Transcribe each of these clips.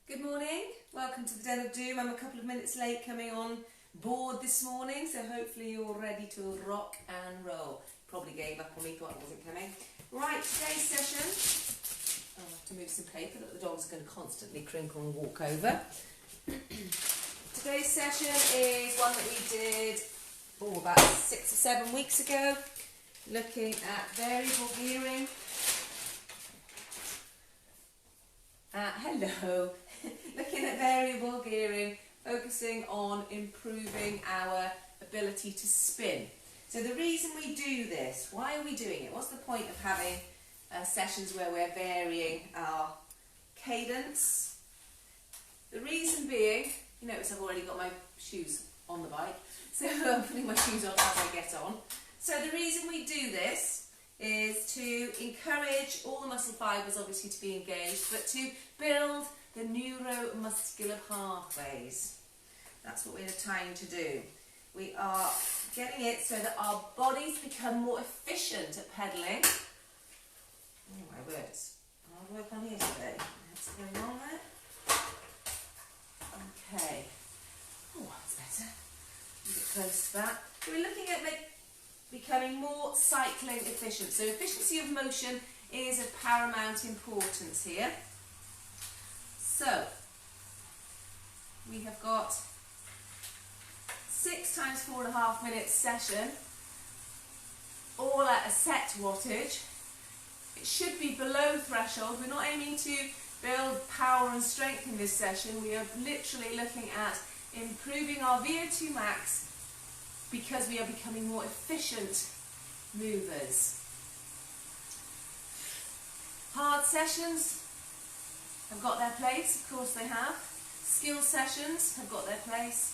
Good morning, welcome to the Den of Doom. I'm a couple of minutes late coming on board this morning, so hopefully you're ready to rock and roll. Probably gave up on me, thought I wasn't coming. Right, today's session, I'll have to move some paper that the dog's going to constantly crinkle and walk over. Today's session is one that we did about 6 or 7 weeks ago, looking at variable gearing. Hello. Looking at variable gearing, focusing on improving our ability to spin. So the reason we do this, why are we doing it? What's the point of having sessions where we're varying our cadence? The reason being, you notice I've already got my shoes on the bike, so I'm putting my shoes on as I get on. So the reason we do this is to encourage all the muscle fibres obviously to be engaged, but to build the neuromuscular pathways. That's what we're trying to do. We are getting it so that our bodies become more efficient at pedalling. Oh my words, hard work on here today. What's going on there? Okay. Oh, that's better. A bit close to that. So we're looking at becoming more cycling efficient. So efficiency of motion is of paramount importance here. So we have got 6 times 4.5 minutes session, all at a set wattage. It should be below threshold. We're not aiming to build power and strength in this session. We are literally looking at improving our VO2 max because we are becoming more efficient movers. Hard sessions have got their place, of course they have. Skill sessions have got their place.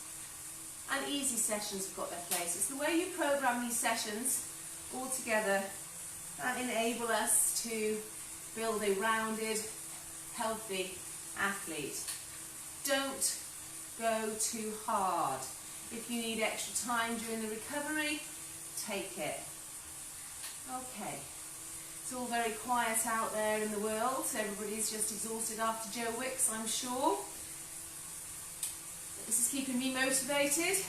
And easy sessions have got their place. It's the way you program these sessions all together that enable us to build a rounded, healthy athlete. Don't go too hard. If you need extra time during the recovery, take it. Okay, it's all very quiet out there in the world, so everybody's just exhausted after Joe Wicks, I'm sure. This is keeping me motivated.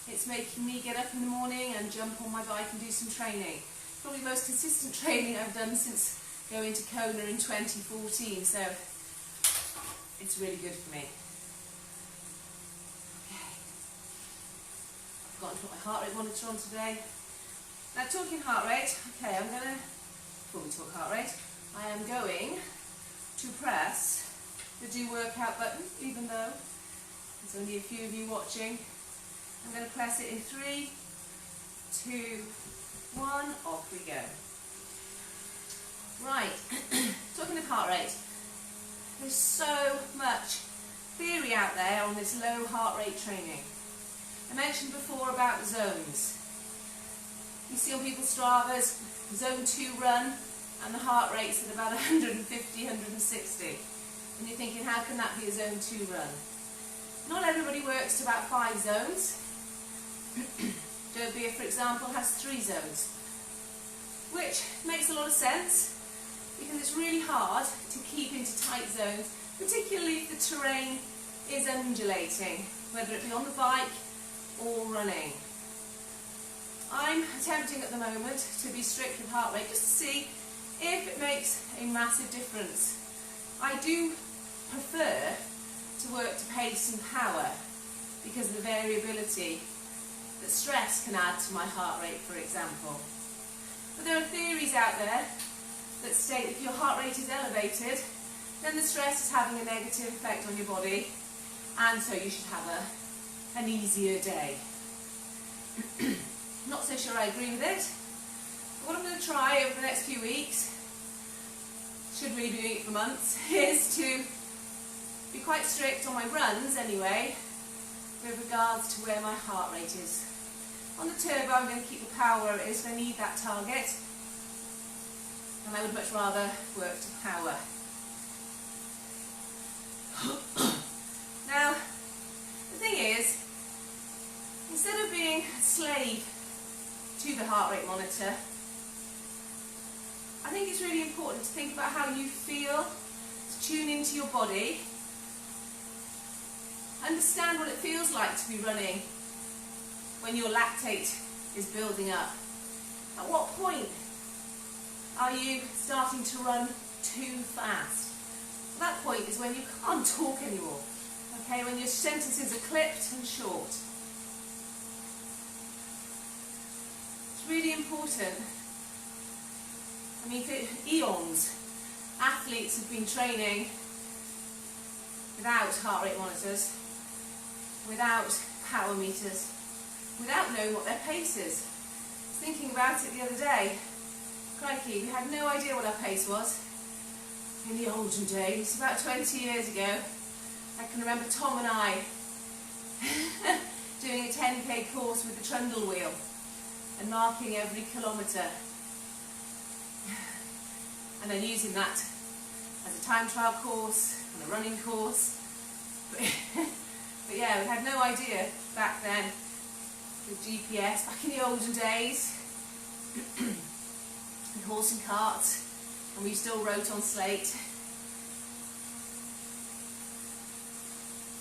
It's making me get up in the morning and jump on my bike and do some training. Probably the most consistent training I've done since going to Kona in 2014, so it's really good for me. Forgotten to put my heart rate monitor on today. Now talking heart rate, okay, before we talk heart rate, I am going to press the do workout button, even though there's only a few of you watching. I'm going to press it in 3, 2, 1, off we go. Right, talking of heart rate, there's so much theory out there on this low heart rate training. I mentioned before about zones. You see on people's Stravas, zone 2 run, and the heart rate's at about 150, 160. And you're thinking, how can that be a zone 2 run? Not everybody works to about 5 zones. Joe Beer, for example, has 3 zones, which makes a lot of sense because it's really hard to keep into tight zones, particularly if the terrain is undulating, whether it be on the bike or running. I'm attempting at the moment to be strict with heart rate just to see if it makes a massive difference. I do prefer to work to pace and power because of the variability that stress can add to my heart rate, for example. But there are theories out there that state if your heart rate is elevated, then the stress is having a negative effect on your body, and so you should have an easier day. Not so sure I agree with it. But what I'm going to try over the next few weeks, should really be doing it for months, is to be quite strict on my runs anyway, with regards to where my heart rate is. On the turbo I'm going to keep the power where it is, I need that target, and I would much rather work to power. Now, the thing is, instead of being a slave to the heart rate monitor, I think it's really important to think about how you feel, to tune into your body, Understand what it feels like to be running when your lactate is building up. At what point are you starting to run too fast? That point is when you can't talk anymore, okay, when your sentences are clipped and short. It's really important. I mean, for eons, athletes have been training without heart rate monitors, without power meters, without knowing what their pace is. I was thinking about it the other day. Crikey, we had no idea what our pace was in the olden days, about 20 years ago. I can remember Tom and I doing a 10k course with the trundle wheel and marking every kilometre and then using that as a time trial course and a running course. But yeah, we had no idea back then with GPS, back in the olden days, and horse and cart, and we still wrote on slate.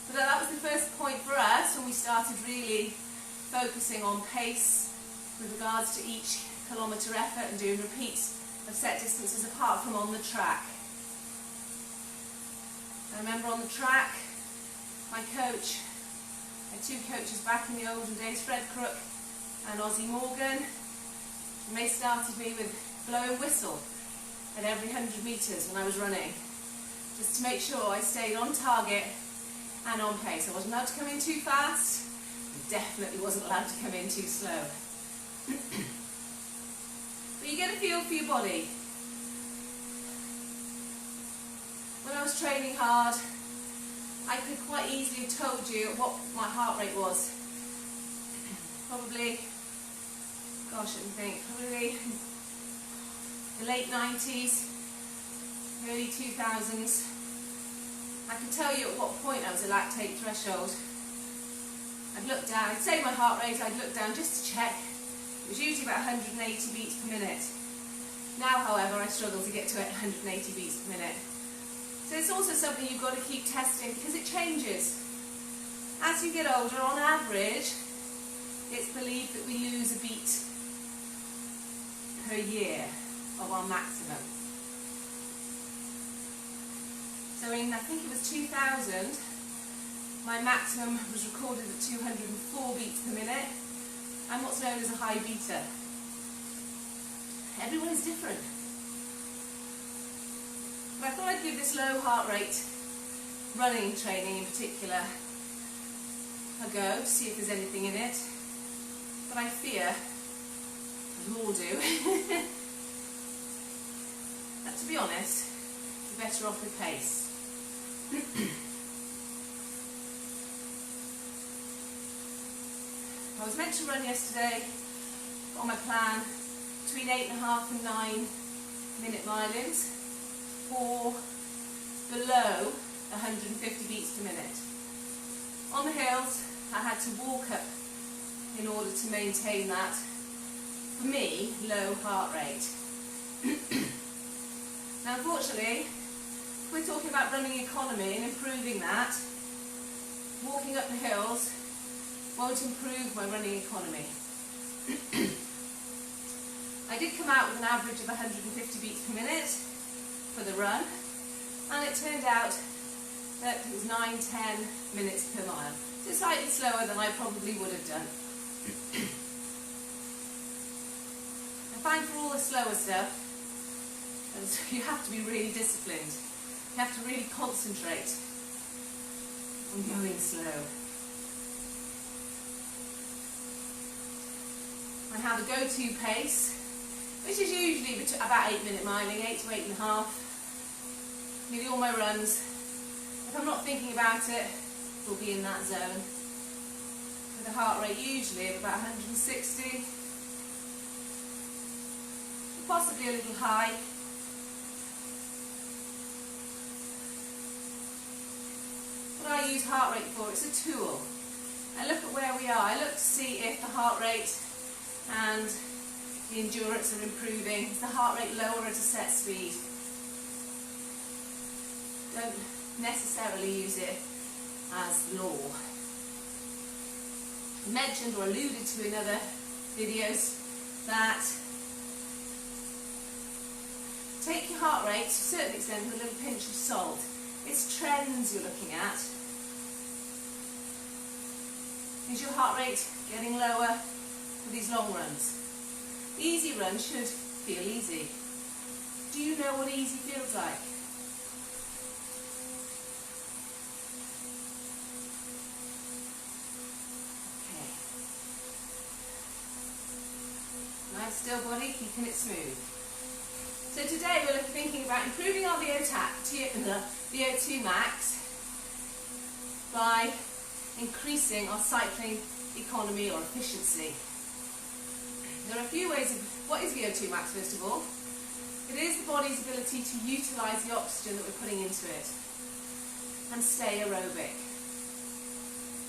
But that was the first point for us when we started really focusing on pace with regards to each kilometre effort and doing repeats of set distances apart from on the track. I remember on the track, my coach, I had two coaches back in the olden days, Fred Crook and Ozzy Morgan, and they started me with blow and whistle at every 100 metres when I was running, just to make sure I stayed on target and on pace. I wasn't allowed to come in too fast, and definitely wasn't allowed to come in too slow. But you get a feel for your body. When I was training hard, I could quite easily have told you what my heart rate was. Probably, gosh, let me think, probably the late 90s, early 2000s. I could tell you at what point I was at lactate threshold. I'd look down, I'd say my heart rate, I'd look down just to check. It was usually about 180 beats per minute. Now, however, I struggle to get to 180 beats per minute. So it's also something you've got to keep testing because it changes. As you get older, on average, it's believed that we lose a beat per year of our maximum. So in, I think it was 2000, my maximum was recorded at 204 beats per minute, and what's known as a high beta. Everyone's different. But I thought I'd give this low heart rate running training in particular a go, see if there's anything in it. But I fear, as we all do, that to be honest, you're better off with pace. I was meant to run yesterday on my plan between 8.5 and 9 minute milings, or below 150 beats per minute. On the hills, I had to walk up in order to maintain that, for me, low heart rate. Now unfortunately, if we're talking about running economy and improving that, walking up the hills won't improve my running economy. I did come out with an average of 150 beats per minute for the run, and it turned out that it was 9-10 minutes per mile. So slightly slower than I probably would have done. I find for all the slower stuff, you have to be really disciplined. You have to really concentrate on going slow. I have a go-to pace, which is usually about 8 minute miling, 8 to 8.5. Nearly all my runs, if I'm not thinking about it, will be in that zone. With a heart rate usually of about 160, possibly a little high. What I use heart rate for, it's a tool. I look at where we are, I look to see if the heart rate and the endurance are improving. Is the heart rate lower at a set speed? Don't necessarily use it as law. I mentioned or alluded to in other videos that take your heart rate to a certain extent with a little pinch of salt. It's trends you're looking at. Is your heart rate getting lower for these long runs? The easy run should feel easy. Do you know what easy feels like? Okay. Nice still body, keeping it smooth. So today we're thinking about improving our VO2 max by increasing our cycling economy or efficiency. There are a few ways of, what is VO2 max first of all? It is the body's ability to utilise the oxygen that we're putting into it and stay aerobic.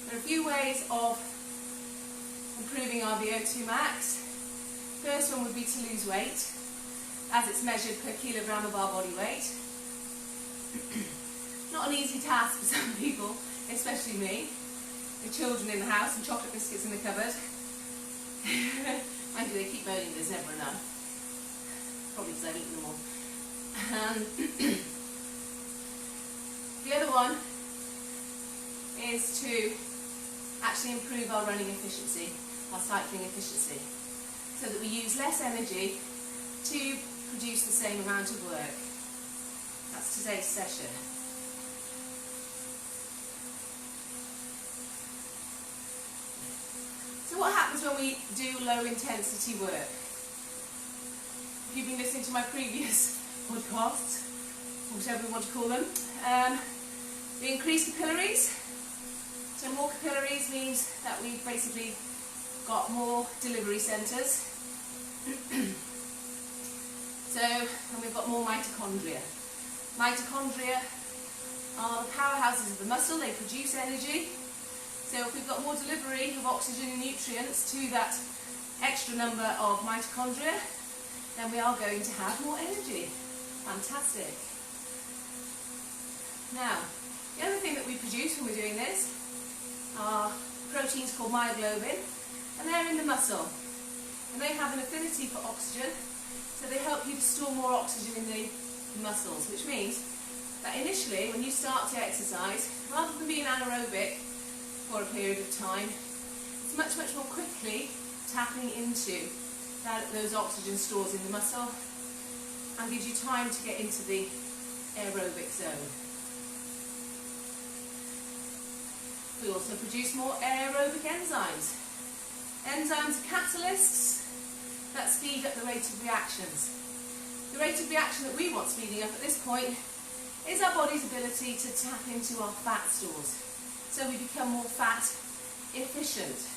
There are a few ways of improving our VO2 max. First one would be to lose weight, as it's measured per kilogram of our body weight. Not an easy task for some people, especially me. The children in the house and chocolate biscuits in the cupboard. Mind you, they keep moaning there's never enough. Probably because I've eaten them all. The other one is to actually improve our running efficiency, our cycling efficiency, so that we use less energy to produce the same amount of work. That's today's session. So what happens when we do low intensity work? If you've been listening to my previous podcasts, whatever we want to call them, we increase capillaries. So more capillaries means that we've basically got more delivery centres. And we've got more mitochondria. Mitochondria are the powerhouses of the muscle, they produce energy. So if we've got more delivery of oxygen and nutrients to that extra number of mitochondria, then we are going to have more energy. Fantastic. Now, the other thing that we produce when we're doing this are proteins called myoglobin, and they're in the muscle. And they have an affinity for oxygen, so they help you to store more oxygen in the muscles, which means that initially, when you start to exercise, rather than being anaerobic for a period of time, it's much more quickly tapping into those oxygen stores in the muscle and gives you time to get into the aerobic zone. We also produce more aerobic enzymes. Enzymes are catalysts that speed up the rate of reactions. The rate of reaction that we want speeding up at this point is our body's ability to tap into our fat stores, so we become more fat efficient.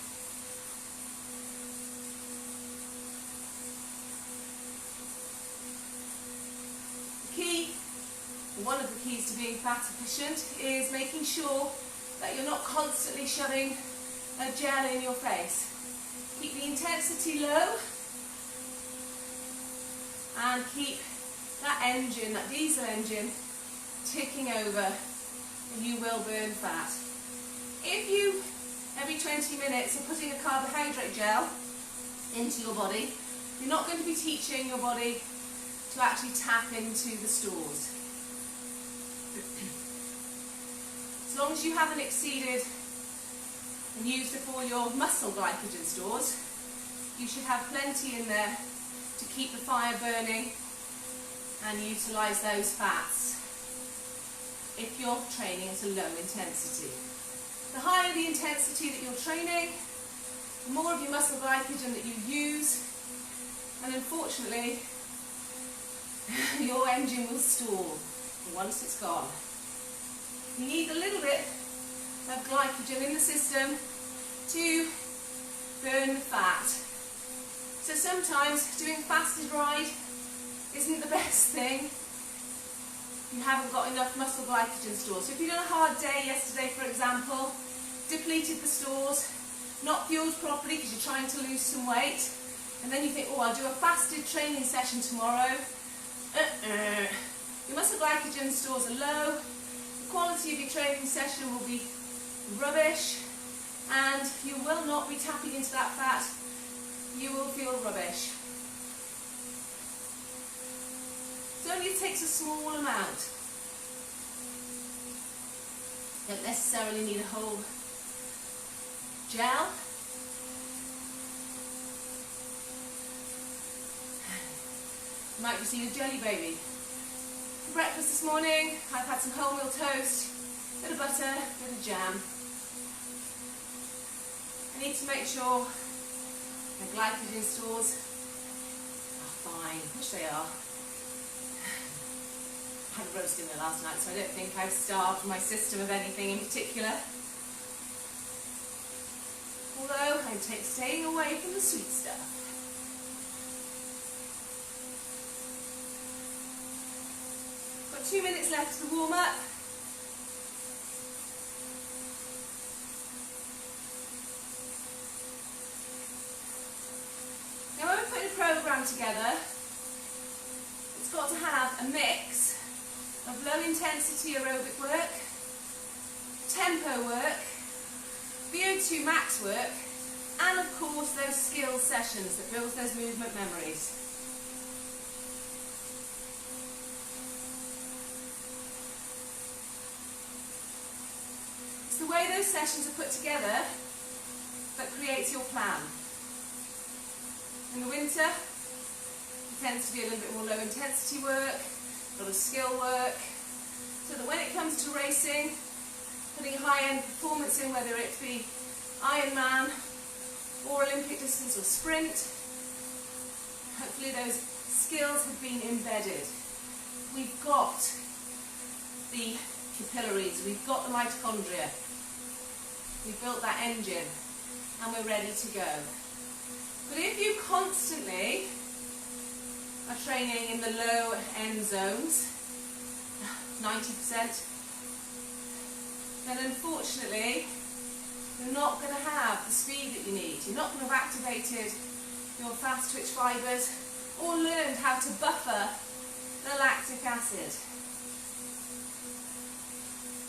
One of the keys to being fat efficient is making sure that you're not constantly shoving a gel in your face. Keep the intensity low and keep that engine, that diesel engine, ticking over, and you will burn fat. If you, every 20 minutes, are putting a carbohydrate gel into your body, you're not going to be teaching your body to actually tap into the stores. As long as you haven't exceeded and used up all your muscle glycogen stores, you should have plenty in there to keep the fire burning and utilise those fats if you're training at a low intensity. The higher the intensity that you're training, the more of your muscle glycogen that you use, and unfortunately your engine will stall once it's gone. You need a little bit of glycogen in the system to burn the fat. So sometimes doing a fasted ride isn't the best thing. You haven't got enough muscle glycogen stores. So if you've done a hard day yesterday, for example, depleted the stores, not fueled properly because you're trying to lose some weight, and then you think, oh, I'll do a fasted training session tomorrow. Your muscle glycogen stores are low. The quality of your training session will be rubbish, and you will not be tapping into that fat. You will feel rubbish. It only takes a small amount. Don't necessarily need a whole gel. You might be seeing a jelly baby. For breakfast this morning, I've had some wholemeal toast, a bit of butter, a bit of jam. I need to make sure my glycogen stores are fine, which they are. I had a roast dinner last night, so I don't think I've starved my system of anything in particular. Although I'm staying away from the sweet stuff. Got 2 minutes left to warm up. Now when we're putting a programme together, it's got to have a mix of low intensity aerobic work, tempo work, VO2 max work, and of course those skills sessions that build those movement memories. It's the way those sessions are put together that creates your plan. In the winter, it tends to be a little bit more low intensity work, a lot of skill work, so that when it comes to racing, putting high-end performance in, whether it be Ironman or Olympic distance or sprint, hopefully those skills have been embedded. We've got the capillaries, we've got the mitochondria, we've built that engine, and we're ready to go. But if you constantly are training in the low end zones, 90%, then unfortunately you're not going to have the speed that you need. You're not going to have activated your fast twitch fibres or learned how to buffer the lactic acid.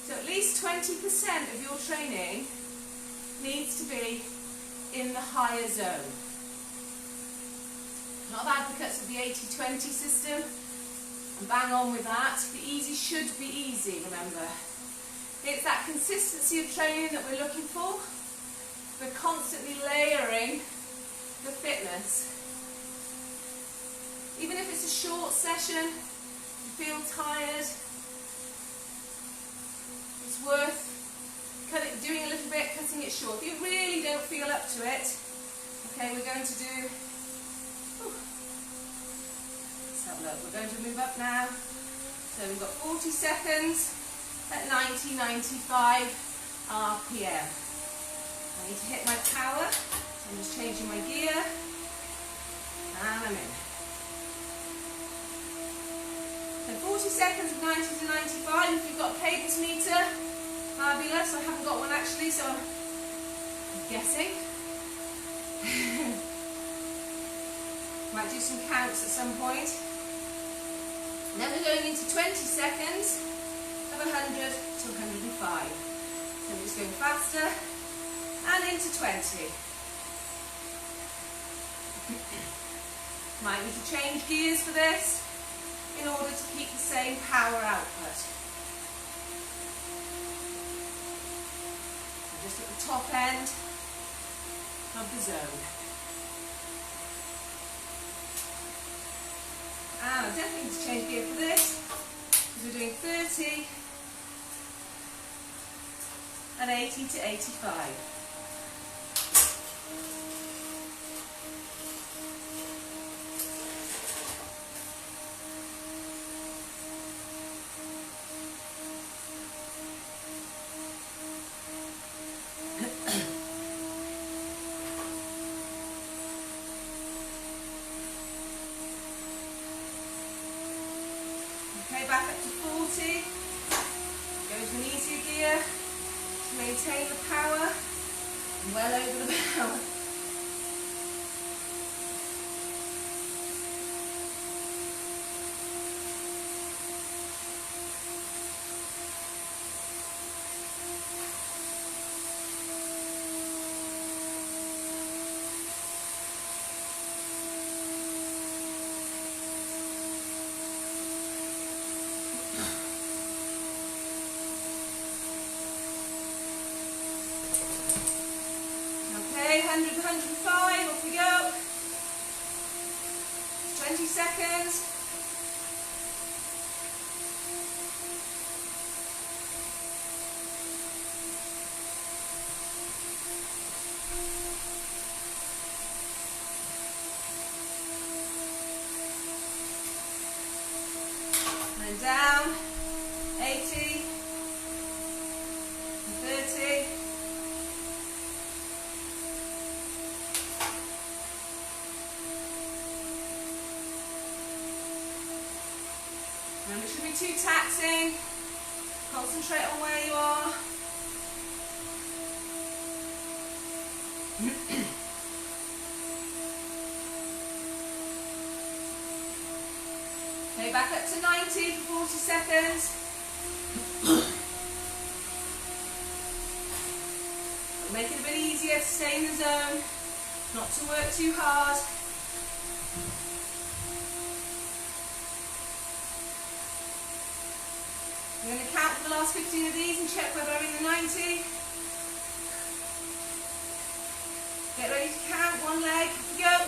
So at least 20% of your training needs to be in the higher zone. A lot of advocates of the 80-20 system, and bang on with that. The easy should be easy, remember. It's that consistency of training that we're looking for. We're constantly layering the fitness. Even if it's a short session, you feel tired, it's worth doing a little bit, cutting it short. If you really don't feel up to it, okay, we're going to do, let's have a look, we're going to move up now. So we've got 40 seconds at 90-95 RPM. I need to hit my power, so I'm just changing my gear, and I'm in. So 40 seconds of 90 to 95, if you've got a cadence meter, fabulous. I haven't got one actually, so I'm guessing. Might do some counts at some point. And then we're going into 20 seconds of 100 to 105. So we're just going faster and into 20. Might need to change gears for this in order to keep the same power output. So just at the top end of the zone. And I definitely need to change gear for this, because we're doing 30 and 80 to 85. Okay, back up to 40. Go to an easier gear to maintain the power. Well over the power. Okay, 100 to 105, off we go. 20 seconds. And down, 80, 30. Remember, it shouldn't be too taxing. Concentrate on where you are. Okay, back up to 90 for 40 seconds. Make it a bit easier to stay in the zone, not to work too hard. We're going to count for the last 15 of these and check whether I'm in the 90. Get ready to count, one leg, go.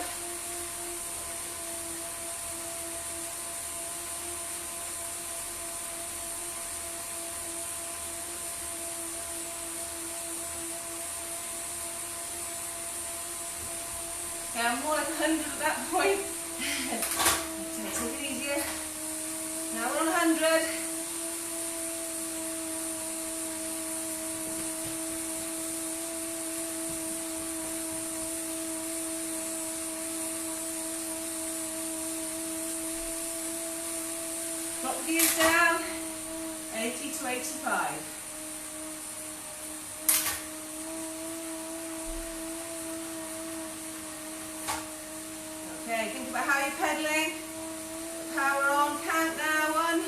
Okay, I'm more like 100 at that point. Take it easier. Now we're on 100. Drop the gears down. 80 to 85. Okay, think about how you're pedaling. Power on, count now, 1.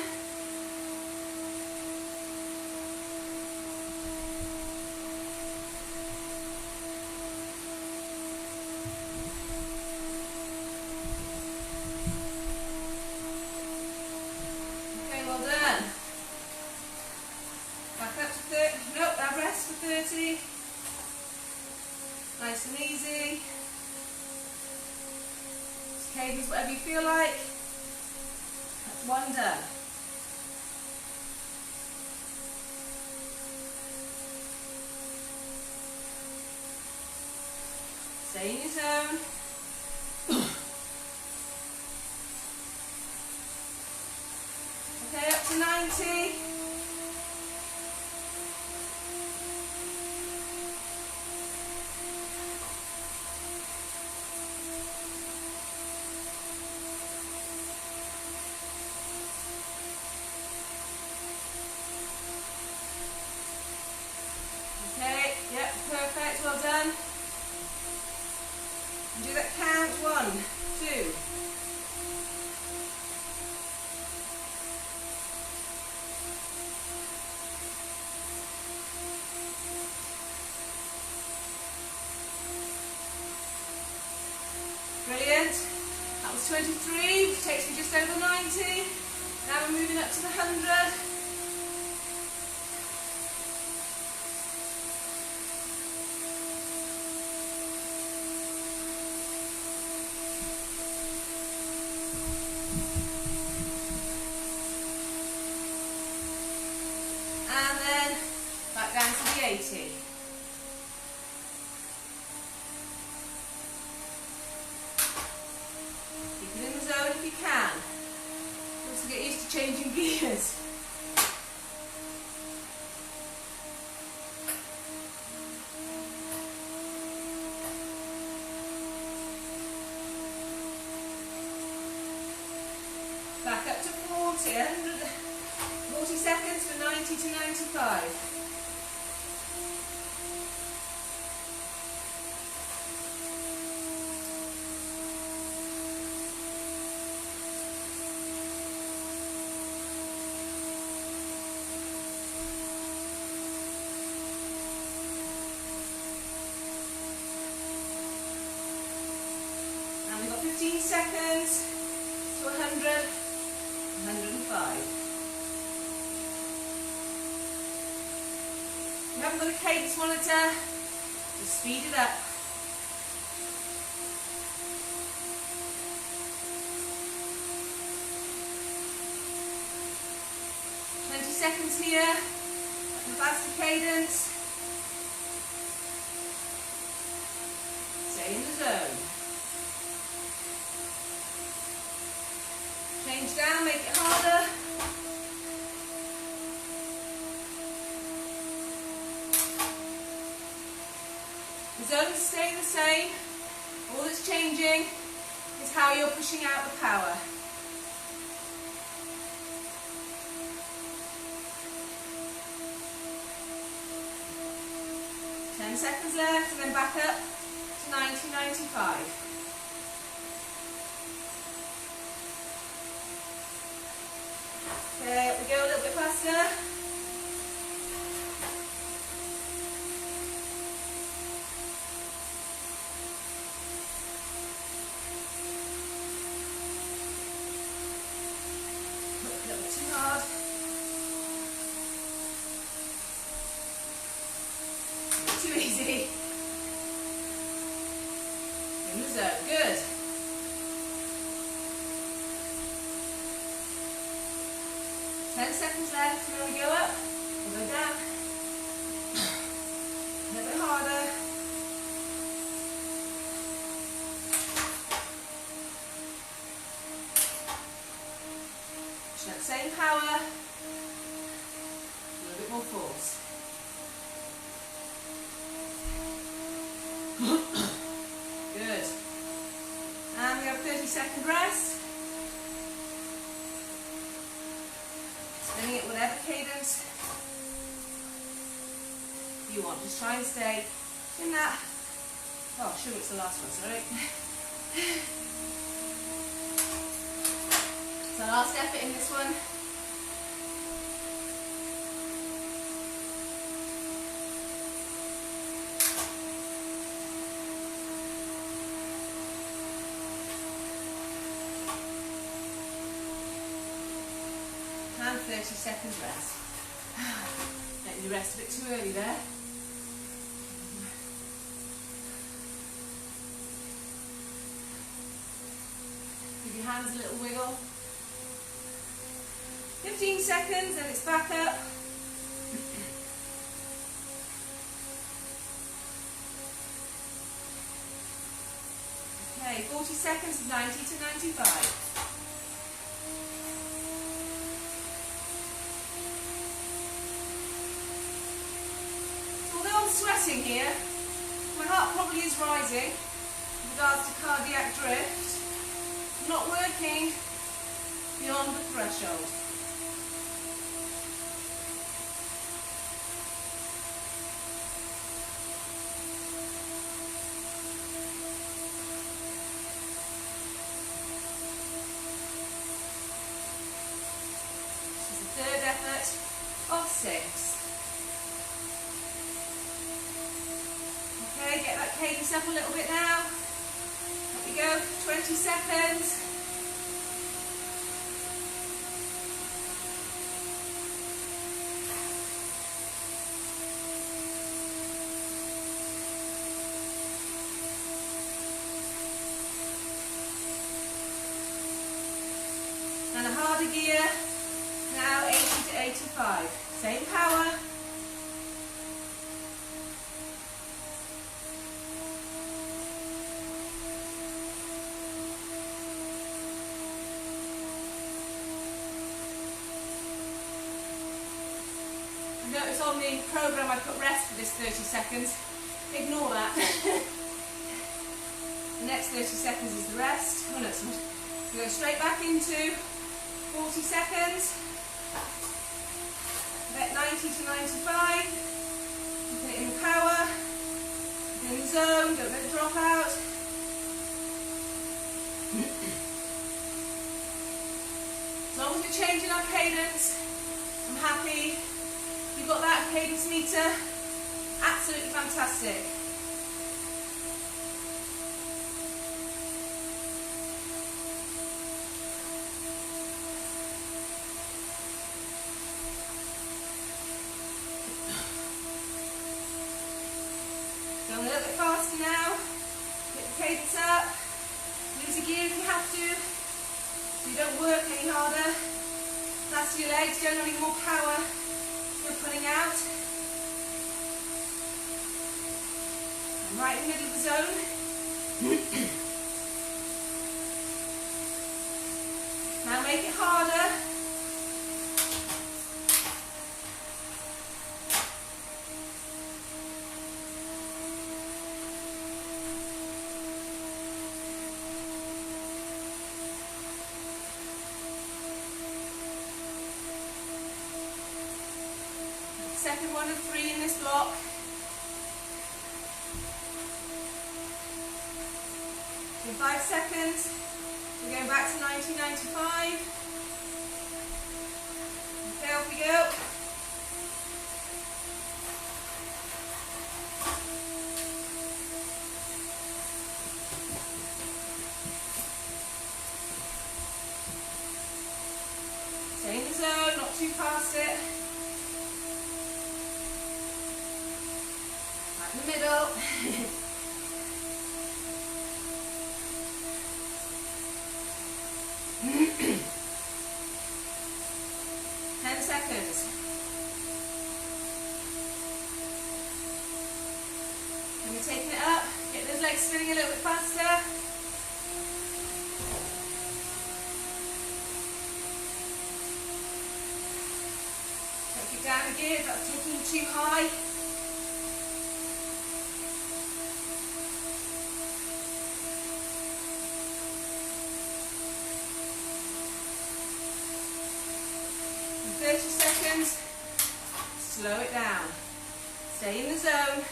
Okay, well done. Back up to 30, nope, now rest for 30. Nice and easy. Cadence, whatever you feel like. That's 1 done. Stay in your zone. Okay, up to 90. Okay, yep, perfect, well done. And do that count, 1, 2. Brilliant. That was 23, which takes me just over 90. Now we're moving up to the 100. And then back down to the 80. Keep it in the zone if you can. Also get used to changing gears. Back up to 40, 40 seconds for 90 to 95. And we've got 15 seconds to 100. 105. If you haven't got a cadence monitor, just speed it up. seconds here, at the faster cadence. Stay in the zone. Change down, make it harder. The zones stay the same. All that's changing is how you're pushing out the power. 10 seconds left, and then back up to 90-95. Okay, we go a little bit faster. A little bit too hard. Too easy. In the zone, good. Ten seconds left, now we go up, we'll go down. A little bit harder. Push that same power, a little bit more force. Good. And we have 30-second rest. Spinning it whatever cadence you want. Just try and stay in that. Oh, sure, it's the last one, sorry. So last effort in this one. And 30 seconds rest. Letting you rest a bit too early there. Give your hands a little wiggle. 15 seconds, and it's back up. Okay, 40 seconds, 90-95. Sweating here, my heart probably is rising with regards to cardiac drift. I'm not working beyond the threshold. This is the third effort of 6. Okay, get that cadence up a little bit now. Up we go, 20 seconds. And a harder gear, now 80-85. Same power. Notice on the programme I put rest for this 30 seconds. Ignore that. The next 30 seconds is the rest. Oh no, we go straight back into 40 seconds. Get 90-95. Put it in the power. Put it in the zone. Don't let it drop out. As long as we're changing our cadence, I'm happy. You've got that cadence meter, absolutely fantastic. Going a little bit faster now, get the cadence up, use a gear if you have to, so you don't work any harder. Last of your legs, don't need more power. You're pulling out. And right in the middle of the zone. Now make it harder. Second one of 3 in this block. In 5 seconds, we're going back to 1995. Okay, off we go. Stay in the zone, not too past it. In the middle. 10 seconds. And we're taking it up. Get those legs spinning a little bit faster. Take it down a gear if that's taking you too high. In 30 seconds, slow it down. Stay in the zone.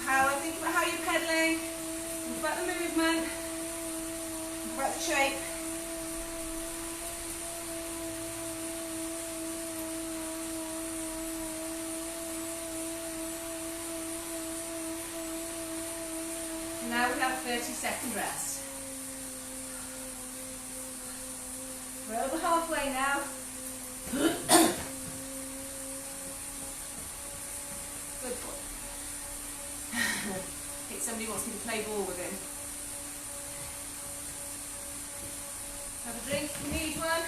Power, think about how you're pedaling, think about the movement, think about the shape. And now we have a 30-second rest. We're over halfway now. Good boy. I think somebody wants me to play ball with him. Have a drink if you need one.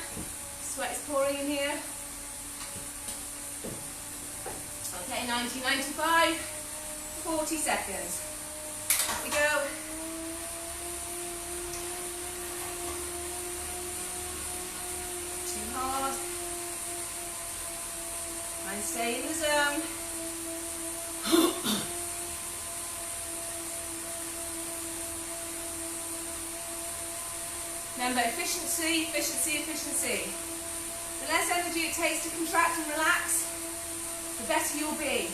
Sweat is pouring in here. Okay, 1995. 40 seconds. Off we go. Too hard. Try and stay in the zone. Remember, efficiency, efficiency, efficiency. The less energy it takes to contract and relax, the better you'll be.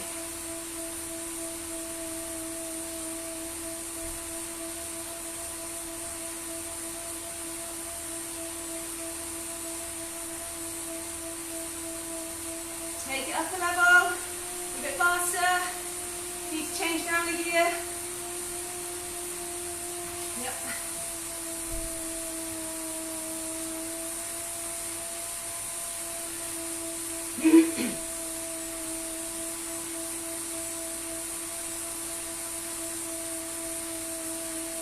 Take it up a level, a bit faster. Need to change down the gear. Yep.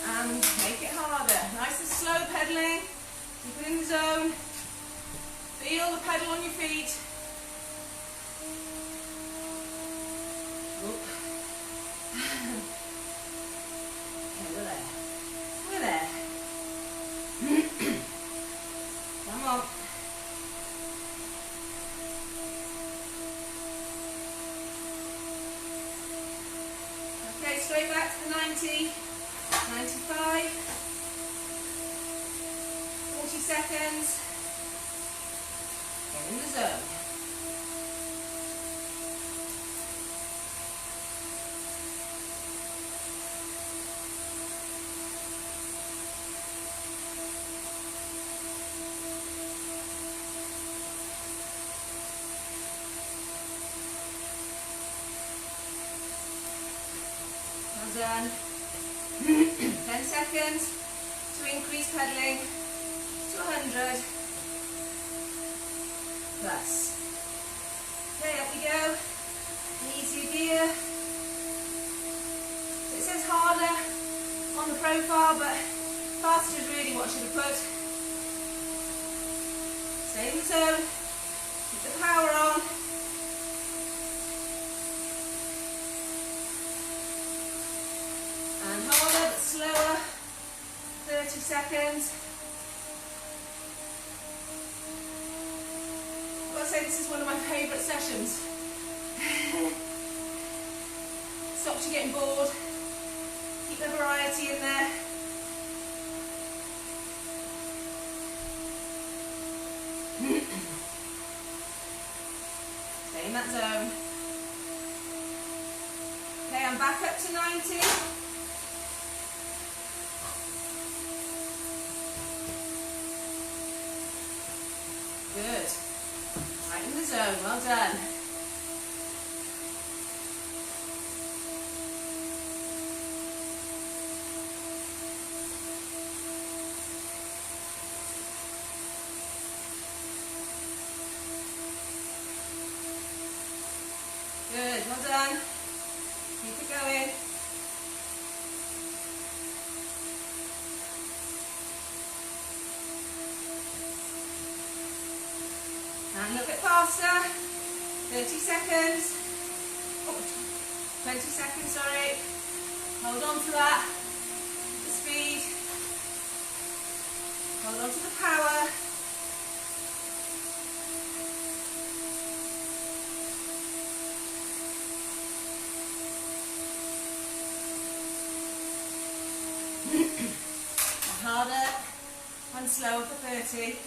And make it harder. Nice and slow pedaling. Keep it in the zone. Feel the pedal on your feet. Okay, we're there. We're there. Come on. Okay, straight back to the 90, 95, 40 seconds. Get in the zone. Done. 10 seconds to increase pedaling to 100 plus. Okay, up we go. Easier gear. So it says harder. on the profile, but faster is really what I should have put. Stay in the zone, keep the power on. And harder but slower, 30 seconds. I've got to say, this is one of my favourite sessions. Stops you getting bored, keep the variety in there. Stay in that zone. Okay, I'm back up to 90. Good. Right in the zone, well done. Good, well done. Keep it going. And a little bit faster. 30 seconds. Oh, 20 seconds, sorry. Hold on to that. The speed. Hold on to the power. Harder and slower for 30.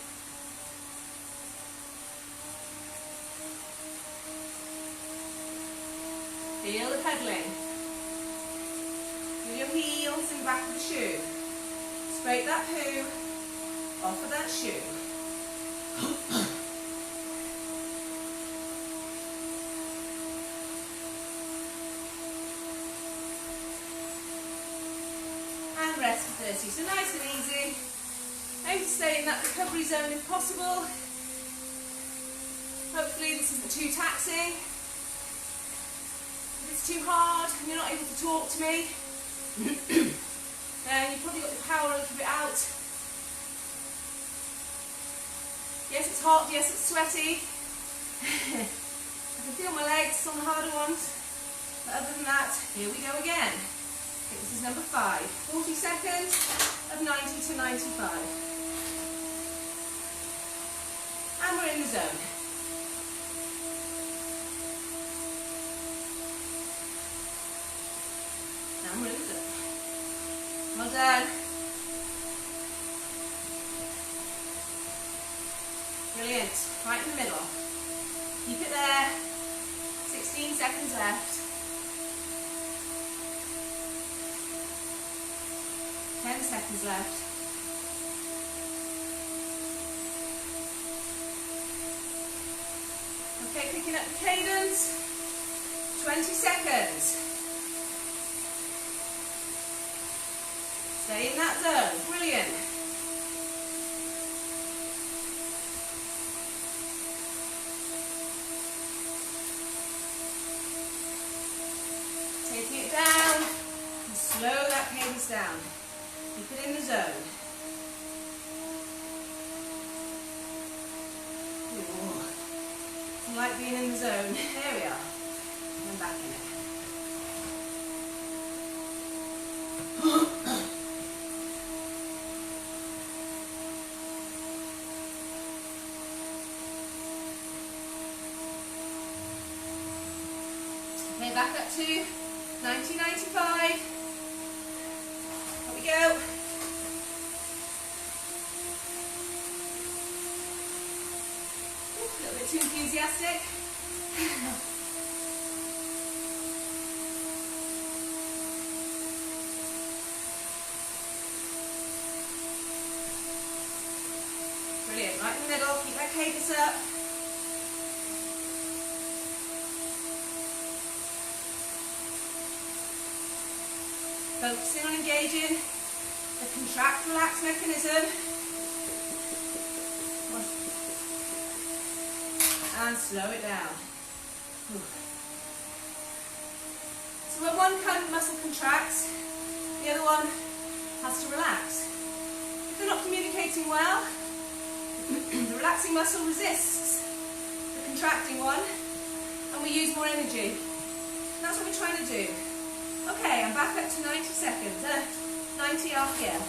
Feel the pedalling. Feel your heels in the back of the shoe. Scrape that poo off of that shoe. And rest for 30. So nice and easy. Aim to stay in that recovery zone if possible. Hopefully this isn't too taxing. If it's too hard and you're not able to talk to me, then you've probably got the power a little bit out. Yes, it's hot, yes, it's sweaty. I can feel my legs on the harder ones. But other than that, here we go again. I think this is number 5. 40 seconds of 90 to 95. And we're in the zone. And we're in the zone. Well done. Brilliant. Right in the middle. Keep it there. 16 seconds left. 10 seconds left. Okay, picking up the cadence. 20 seconds. Stay in that zone. Brilliant. Taking it down and slow that cadence down. Keep it in the zone. Ooh. It's like being in the zone. There we are. I'm back in it. Okay, back up to 1995. Here we go. Ooh, a little bit too enthusiastic. Brilliant, right in the middle, keep that cadence up. Focusing on engaging the contract, relax mechanism. And slow it down. So when one muscle contracts, the other one has to relax. If they're not communicating well, the relaxing muscle resists the contracting one, and we use more energy. And that's what we're trying to do. Okay, I'm back up to 90 seconds, 90 RPM.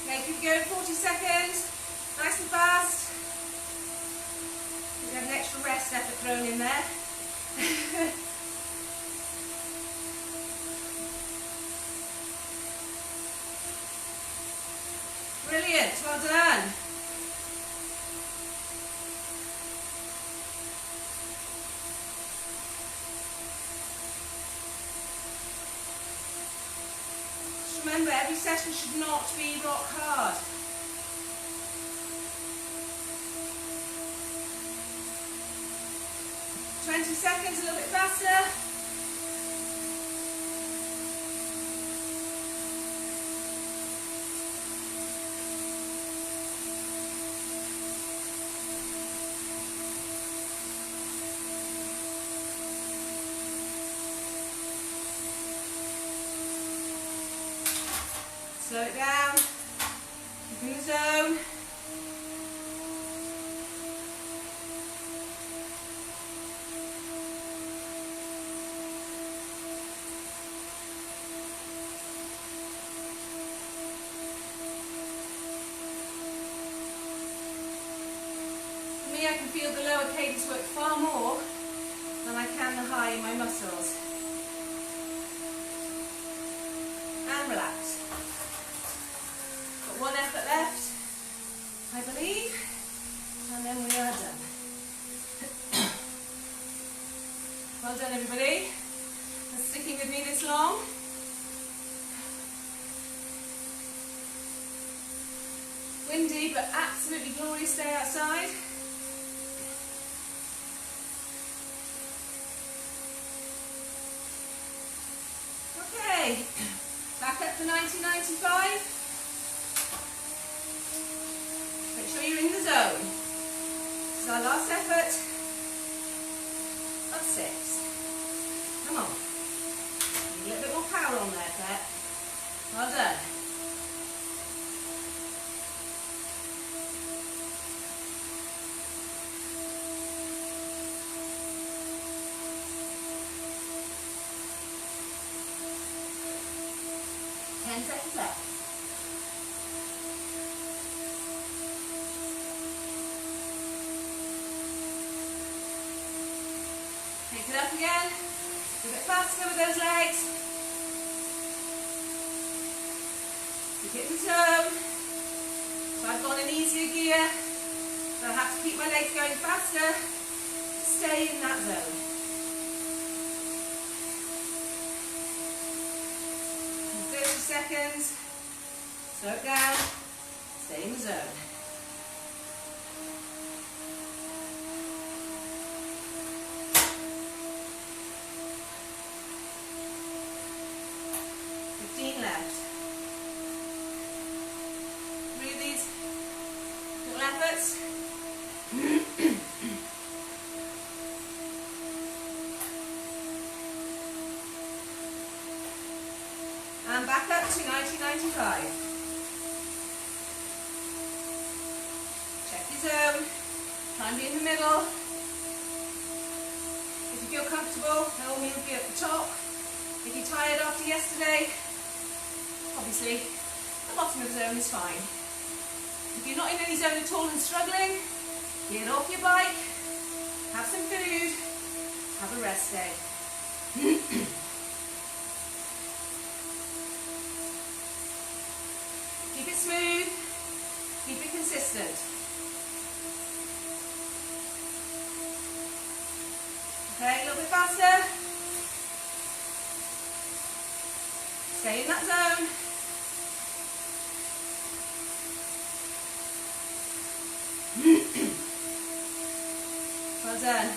Okay, keep going, 40 seconds, nice and fast. We have an extra rest effort thrown in there. Brilliant, well done. Remember, every session should not be rock hard. "20 seconds, a little bit faster. Slow it down, keep in the zone. For me, I can feel the lower cadence work far more than I can the high in my muscles. And relax. One effort left, I believe, and then we are done. Well done, everybody, for sticking with me this long. Windy, but absolutely glorious day outside. Okay, back up to 90-95. Make sure you're in the zone. This is our last effort of 6. Come on. Need a little bit more power on there, Pet. Well done. Ten seconds left. Take it up again, a bit faster with those legs. Keep it in the zone. So I've gone in easier gear, but I have to keep my legs going faster to stay in that zone. And 30 seconds, slow it down, stay in the zone. Left. Through these little efforts. And back up to 90-95. Check your zone. Try and be in the middle. If you feel comfortable, by all means be at the top. If you're tired after yesterday, obviously, the bottom of the zone is fine. If you're not in any zone at all and struggling, get off your bike, have some food, have a rest day. Keep it smooth, keep it consistent. Okay, a little bit faster. Stay in that zone. Well done.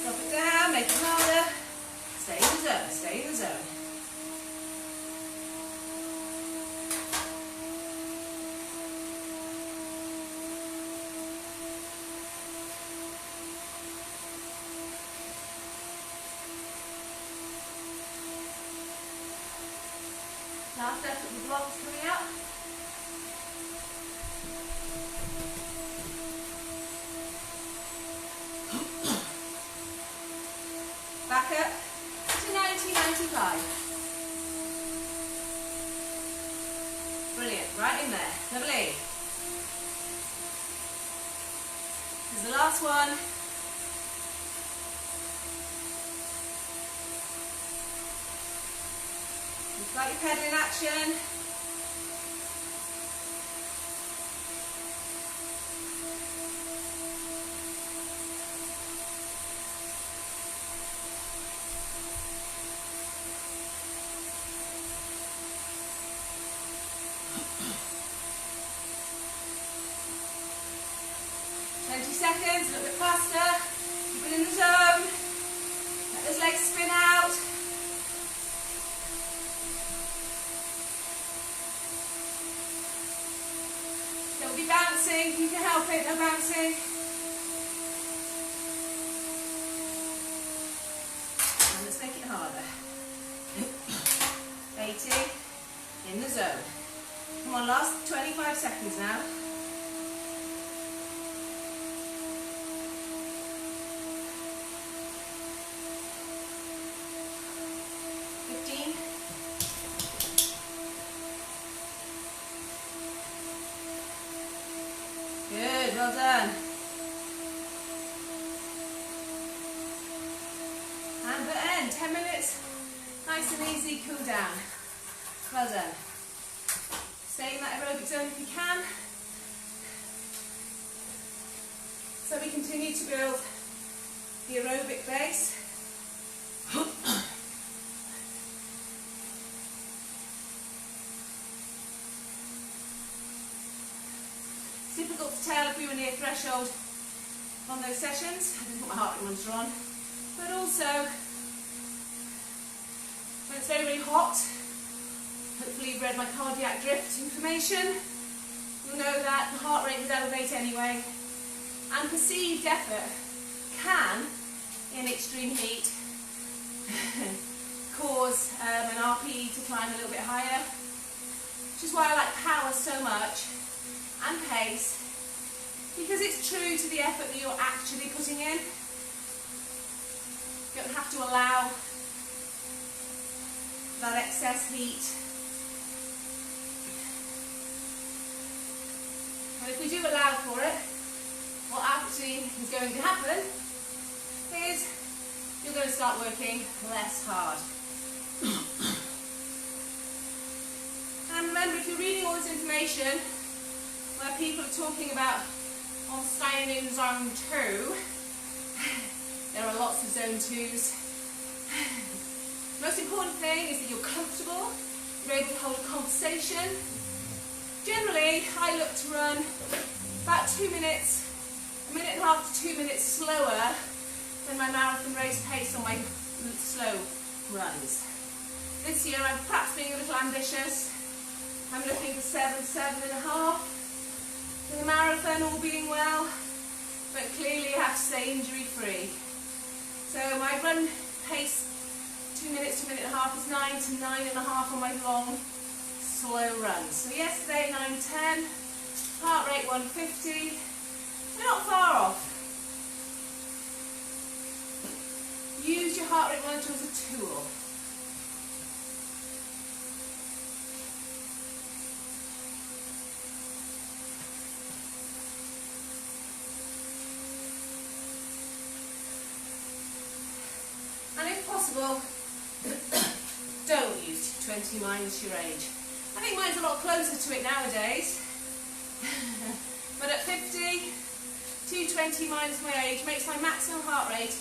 Drop it down, make it harder. Stay in the zone, stay in the zone. Last effort with blocks coming out. Back up to 90-95. Brilliant, right in there, lovely. This is the last one. You've got your pedal in action. Seconds, a little bit faster, keep it in the zone, let those legs spin out. Don't be bouncing, you can help it, no bouncing. And let's make it harder. 80, in the zone. Come on, last 25 seconds now. 15. Good, well done. And the end, 10 minutes, nice and easy, cool down. Well done. Stay in that aerobic zone if you can. So we continue to build the aerobic base. It's difficult to tell if we were near threshold on those sessions. I didn't put my heart rate monitor on. But also, when it's very, very hot, hopefully you've read my cardiac drift information, you'll know that the heart rate would elevate anyway, and perceived effort can, in extreme heat, cause an RPE to climb a little bit higher, which is why I like power so much, and pace, because it's true to the effort that you're actually putting in. You don't have to allow that excess heat. And if we do allow for it, what actually is going to happen is you're going to start working less hard. And remember, if you're reading all this information where people are talking about on staying in zone 2, there are lots of zone 2s. The most important thing is that you're comfortable, you're able to hold a conversation. Generally, I look to run about 2 minutes, a minute and a half to 2 minutes slower than my marathon race pace on my slow runs. This year I'm perhaps being a little ambitious. I'm looking for 7.5 in the marathon, all being well, but clearly I have to stay injury free. So my run pace, 2 minutes to a minute and a half, is 9 to 9.5 on my long, slow runs. So yesterday 9:10, heart rate 150. We're not far off. Use your heart rate monitor as a tool. And if possible, don't use 220 minus your age. I think mine's a lot closer to it nowadays. But at 50, 220 minus my age makes my maximum heart rate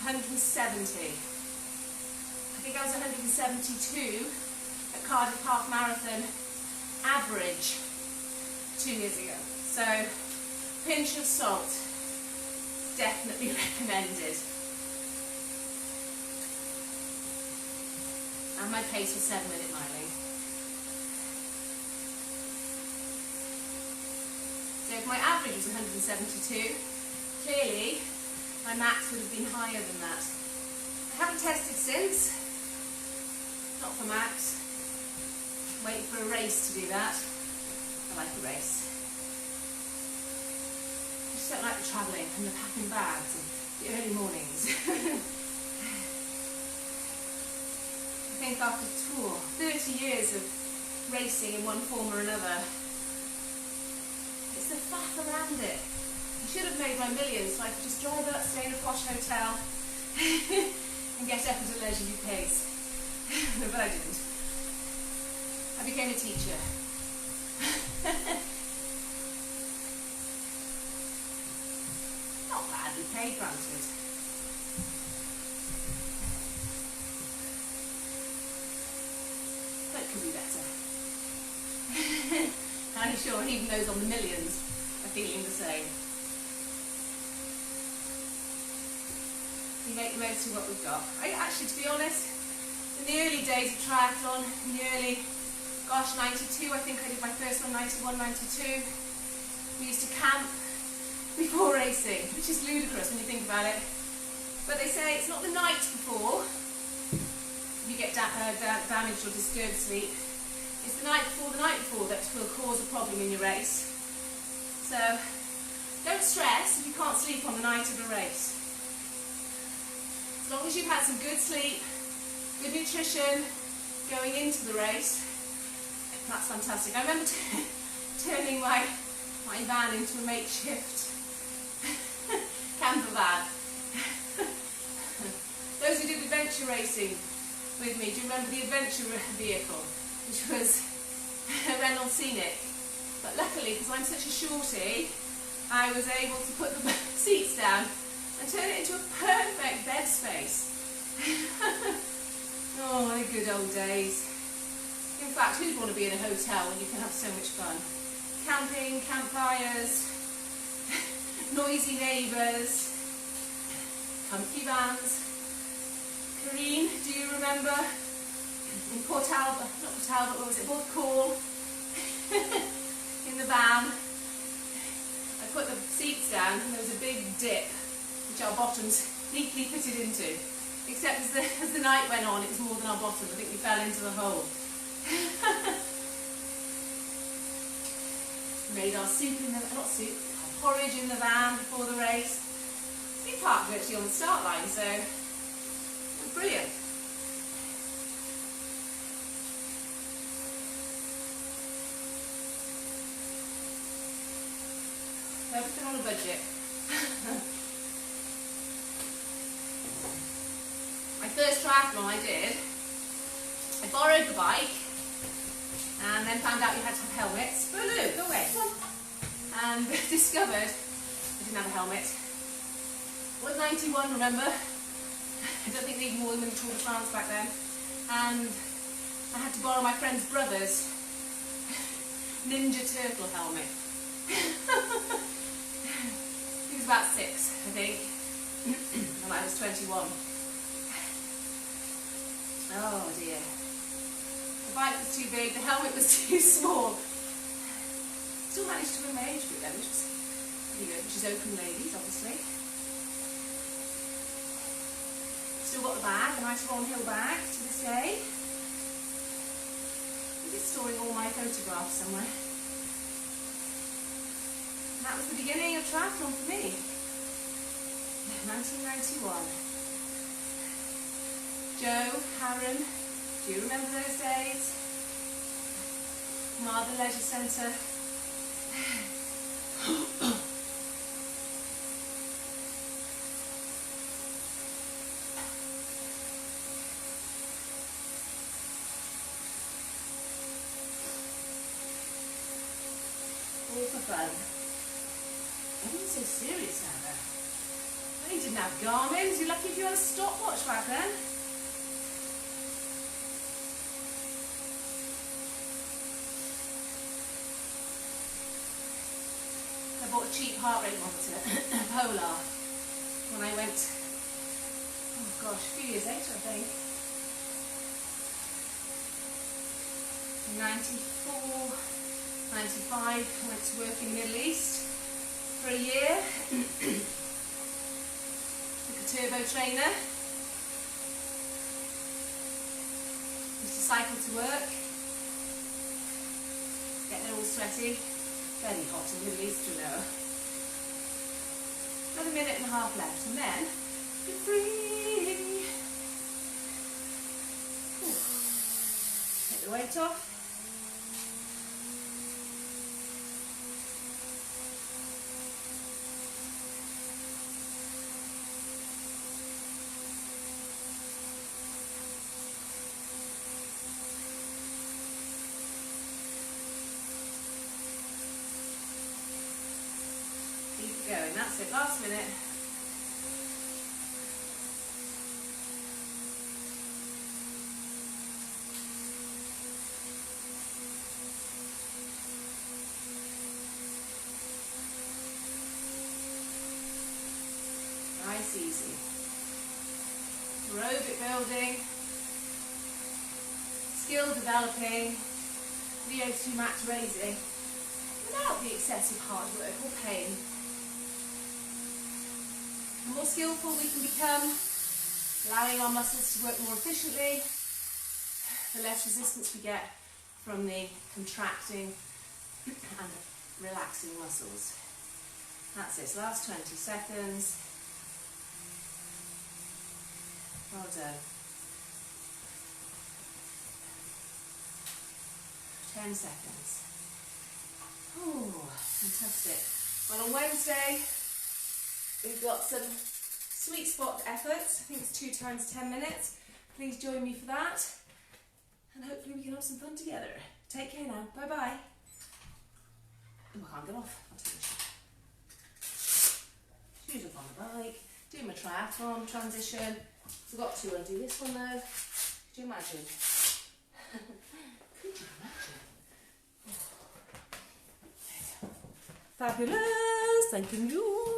170. I think I was 172 at Cardiff Half Marathon average 2 years ago. So, pinch of salt, definitely recommended. And my pace was 7-minute miling. So if my average was 172, clearly my max would have been higher than that. I haven't tested since, not for max. Wait for a race to do that. I like a race. I just don't like the travelling and the packing bags and the early mornings. I think after 30 years of racing in one form or another, it's the faff around it. I should have made my millions so I could just drive up, stay in a posh hotel and get up at a leisurely pace. But I didn't. I became a teacher. Not badly paid, granted. But it could be better. I'm sure even those on the millions are feeling the same. We make the most of what we've got. Actually, to be honest, in the early days of triathlon, in the early, 92, I think I did my first one, 91, 92. We used to camp before racing, which is ludicrous when you think about it. But they say it's not the night before you get damaged or disturbed sleep. It's the night before that will cause a problem in your race. So don't stress if you can't sleep on the night of a race. As long as you've had some good sleep, good nutrition going into the race, that's fantastic. I remember turning my van into a makeshift camper van. Those who did adventure racing with me, do you remember the adventure vehicle, which was a Renault Scenic? But luckily, because I'm such a shorty, I was able to put the seats down and turn it into a perfect bed space. Oh, the good old days. In fact, who'd want to be in a hotel when you can have so much fun? Camping, campfires, noisy neighbours, comfy vans. Karine, do you remember? In Port Talbot, what was it, Port Call? In the van. I put the seats down and there was a big dip, which our bottoms neatly fitted into. Except as the night went on, it was more than our bottom. I think we fell into the hole. Made our porridge in the van before the race. We parked virtually on the start line, so it was brilliant. Everything on a budget. My first triathlon I did, I borrowed the bike and then found out you had to have helmets. Boo-loo, go away. And discovered I didn't have a helmet. I was 91, remember? I don't think they even wore them in the Tour de France back then. And I had to borrow my friend's brother's Ninja Turtle helmet. He was about 6, I think, and I was 21. Oh dear. The bike was too big, the helmet was too small. Still managed to win my age group then, which was pretty good, which is open ladies, obviously. Still got the bag, a nice Ron Hill bag to this day. I'm just storing all my photographs somewhere. And that was the beginning of triathlon for me. 1991. Joe, Harren, do you remember those days? Martha Leisure Centre. All for fun. Everyone's so serious now though. Well, you didn't have Garmin's, you're lucky if you had a stopwatch back then. I bought a cheap heart rate monitor, Polar, when I went, oh gosh, a few years later I think. In 94, 95, I went to work in the Middle East for a year. Took a turbo trainer. Used to cycle to work. Get there all sweaty. Very hot in the Middle East, you know. Another minute and a half left, and then you're free. Ooh. Take the weight off. Keep it going, that's it, last minute. Nice, easy. Aerobic building, skill developing, VO2 max raising without the excessive hard work or pain. The more skillful we can become, allowing our muscles to work more efficiently, the less resistance we get from the contracting and relaxing muscles. That's it, so last 20 seconds. Well done. 10 seconds. Oh, fantastic. Well, on Wednesday, we've got some sweet spot efforts. I think it's 2 times 10 minutes. Please join me for that. And hopefully we can have some fun together. Take care now. Bye-bye. Oh, I can't get off. I'll take the shoes off on the bike. Doing my triathlon transition. Forgot to undo this one though. Could you imagine? Could you imagine? Oh. Fabulous! Thanking you.